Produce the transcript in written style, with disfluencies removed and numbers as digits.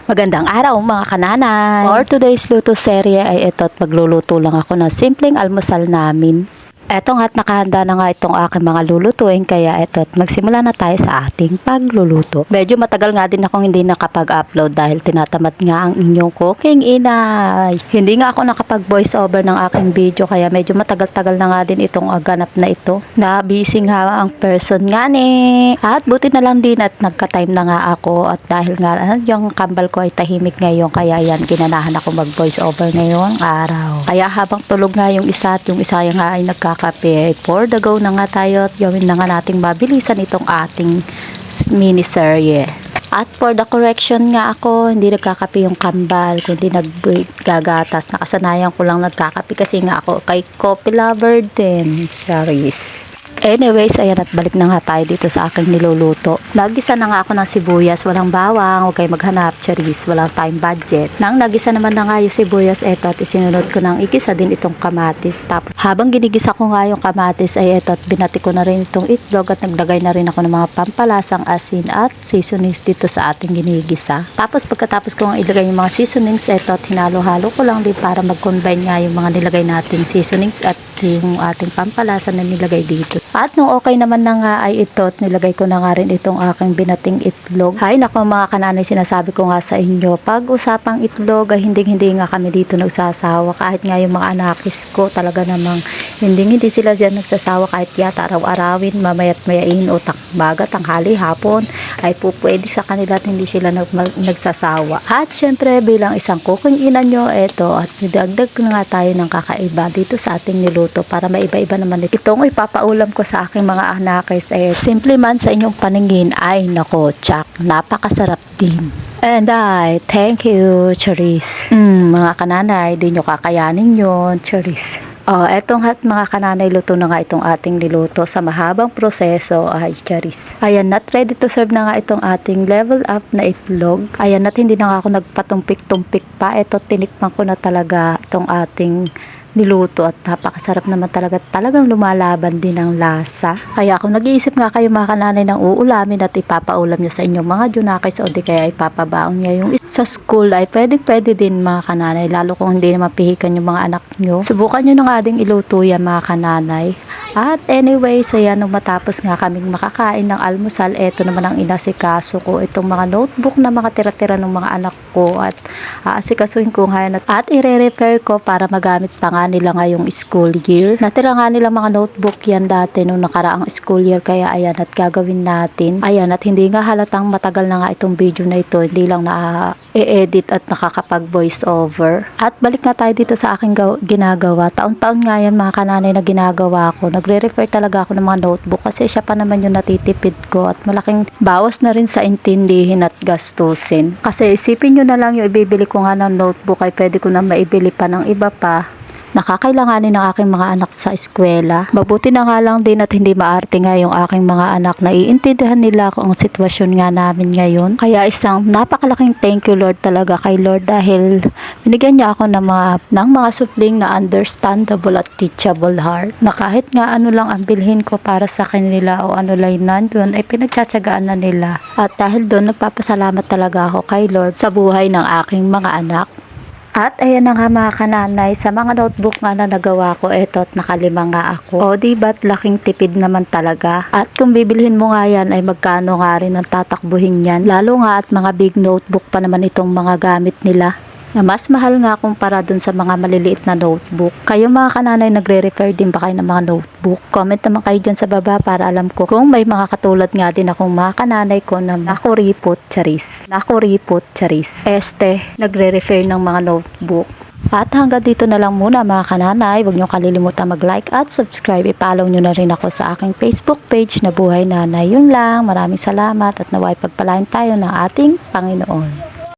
Magandang araw mga kananay! For today's luto serye ay ito at magluluto lang ako ng simpleng almusal namin. Eto nga't nakahanda na nga itong aking mga lulutuin kaya eto at magsimula na tayo sa ating pagluluto. Medyo matagal nga din akong hindi nakapag-upload dahil tinatamad nga ang inyong cooking inay. Hindi nga ako nakapag voice over ng aking video kaya medyo matagal-tagal na nga din itong ganap na ito. Na busy nga ang person nga ni. At buti na lang din at nagka-time na nga ako at dahil nga yung kambal ko ay tahimik ngayon kaya yan ginanahan ako mag voice over ngayong araw. Kaya habang tulog nga yung isa at yung isa nga ay nagkakape for the go na nga tayo at gawin na nga nating mabilisan itong ating mini serye. At for the correction nga ako, hindi nagkakape yung kambal, kundi naggagatas. Nakasanayan ko lang nagkakape kasi nga ako kay coffee lover din. Charis. Anyways, ayan at balik na nga tayo dito sa aking niluluto. Nagisa na nga ako ng sibuyas, walang bawang, huwag kayo maghanap, charis, walang time budget. Nang nagisa naman na nga yung sibuyas, eto at isinunod ko ng igisa din itong kamatis. Tapos habang ginigisa ko nga yung kamatis ay eto at binati ko na rin itong itlog at naglagay na rin ako ng mga pampalasang asin at seasonings dito sa ating ginigisa. Tapos pagkatapos ko nga ilagay yung mga seasonings, eto at hinalo-halo ko lang din para mag-combine nga yung mga nilagay nating seasonings at yung ating pampalasa na nilagay dito. At nung okay naman na nga ay ito at nilagay ko na nga rin itong aking binating itlog. Hay nako mga kananay, sinasabi ko nga sa inyo, pag usapang itlog ay hindi nga kami dito nagsasawa. Kahit nga yung mga anakis ko talaga namang hindi sila dyan nagsasawa kahit yata araw-arawin, mamayat mayain o takbaga, tanghali, hapon ay pwede sa kanila at hindi sila nagsasawa. At syempre bilang isang cooking ina nyo, eto at dagdag na nga tayo ng kakaiba dito sa ating niluto para maiba-iba naman itong ipapaulam ko sa aking mga anakis simple man sa inyong paningin ay nako, tsak, napakasarap din. And I thank you, Charis. Mga kananay, di nyo kakayanin yun, Charis. Etong mga kananay, luto na nga itong ating niluto sa mahabang proseso ay charis. Ayan, not ready to serve na nga itong ating level up na itlog. Ayan, at hindi na nga ako nagpatumpik-tumpik pa. Eto, tinikman ko na talaga itong ating niluto at napakasarap naman talagang lumalaban din ang lasa. Kaya kung nag-iisip nga kayo mga kananay ng uulamin at ipapaulam nyo sa inyong mga junakis o di kaya ipapabaon nyo yung sa school ay pwede din mga kananay, lalo kung hindi na mapihikan yung mga anak nyo. Subukan nyo na nga ding iluto yan mga kananay. At anyway, ayan, nung matapos nga kaming makakain ng almusal, eto naman ang inasikaso ko itong mga notebook na mga tira-tira ng mga anak ko at aasikasuhin ko nga at i-refer ko para magamit pa nga nila ngayong school year. Natira nga nila mga notebook yan dati nung nakaraang school year kaya ayan at gagawin natin. Ayan at hindi nga halatang matagal na nga itong video na ito, hindi lang na i-edit at nakakapag voice over. At balik nga tayo dito sa aking ginagawa. Taon-taon nga yan mga kananay na ginagawa ko. Nagre-refer talaga ako ng mga notebook kasi siya pa naman yung natitipid ko at malaking bawas na rin sa intindihin at gastusin. Kasi isipin nyo na lang yung ibibili ko nga ng notebook ay pwede ko na maibili pa ng iba pa. Nakakailanganin ng aking mga anak sa eskwela. Mabuti na nga lang din at hindi maarte nga yung aking mga anak na iintindihan nila kung ang sitwasyon nga namin ngayon. Kaya isang napakalaking thank you Lord talaga kay Lord dahil binigyan niya ako ng mga supling na understandable at teachable heart. Na kahit nga ano lang ang bilhin ko para sa kanila o ano lang nandun ay pinagtsatsagaan na nila. At dahil doon nagpapasalamat talaga ako kay Lord sa buhay ng aking mga anak. At ayan na nga mga kananay, sa mga notebook nga na nagawa ko, eto at nakalima nga ako. O diba't laking tipid naman talaga. At kung bibilhin mo nga yan ay magkano nga rin ang tatakbuhin yan. Lalo nga at mga big notebook pa naman itong mga gamit nila. Na mas mahal nga kumpara dun sa mga maliliit na notebook. Kayo mga kananay, nagre-refer din ba kayo ng mga notebook? Comment naman kayo dyan sa baba para alam ko kung may mga katulad nga din akong mga kananay ko na nakuripot charis. Nagre-refer ng mga notebook. At hanggang dito na lang muna mga kananay. Huwag nyo kalilimutan mag-like at subscribe. I-follow nyo na rin ako sa aking Facebook page na Buhay Nanay. Yun lang. Maraming salamat at naway pagpalain tayo ng ating Panginoon.